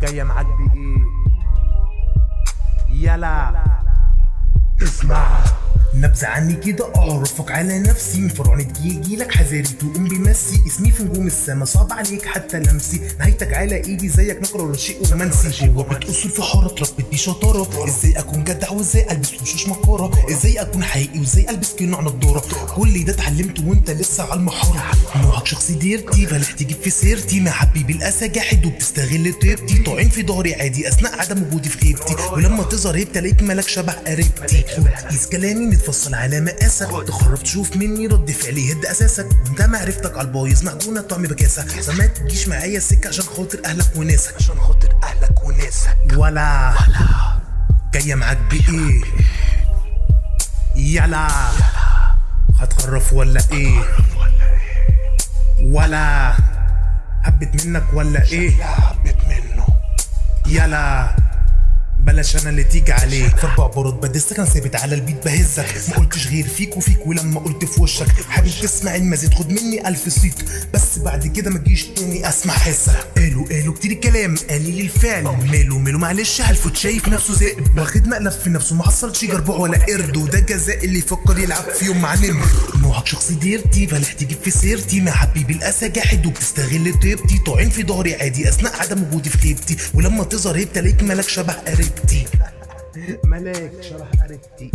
جاية معاك بإيه؟ يلا اسمع نبذة عني كده اعرفك على نفسي، من فرعون تجيلك حذاري تقوم بمسي، اسمي في نجوم السما صعب عليك حتى لمسي، نهايتك على ايدي زيك نقرة ولا شيء رومانسي، جوا بتقصر في حارة اتربيت بيه شطارة، ازاي اكون جدع وازاي البس وشوش مكارة، ازاي اكون حقيقي وازاي البس كأنه عن الدورة، كل ده اتعلمته وانت لسه على المحارة، نوعك شخصي ديرتي بلح تجيب في سيرتي، مع حبيبي الاسى جاحد وبتستغل طيبتي، طاعن في ضهري عادي اثناء عدم وجودي في غيبتي، ولما تظهر هيبتي الاقيك مالك شبه قريبتي، قيس كلامي نتفصل على مقاسك، تخرف تشوف مني رد فعلي هد اساسك، وانت معرفتك على البايظ معجونه طعم بكاسه، فما تجيش معايا السكه عشان خاطر اهلك وناسك، عشان خاطر اهلك وناسك، ولا جايه معاك بايه؟ يلا هتخرف ولا ايه؟ ولا حبت منك ولا ايه؟ حبيت منه يلا بلاش انا اللي تيجي عليك، في 4 برد بدسك انا ثابت على البيت بهزك، ما قلتش غير فيك وفيك، ولما قلت في وشك حابب تسمع المزيد خد مني 1000 صيت، بس بعد كده ما تجيش تاني اسمع حسك، قالوا كتير الكلام قليل الفعل، ماله معلش هلفوت شايف نفسه ذئب، واخد مقلب في نفسه ما حصلش جربوع ولا قرد، وده جزاء اللي يفكر يلعب في يوم مع نمر، نوعك شخصي ديرتي بلح تجيب في سيرتي، مع حبيبي الاسى جاحد وبتستغل طيبتي، طاعن في ضهري عادي اثناء عدم وجودي في غيبتي، ولما تظهر هيبتي الاقيك مالك شبه قريبتي ملاك شرح قريبتي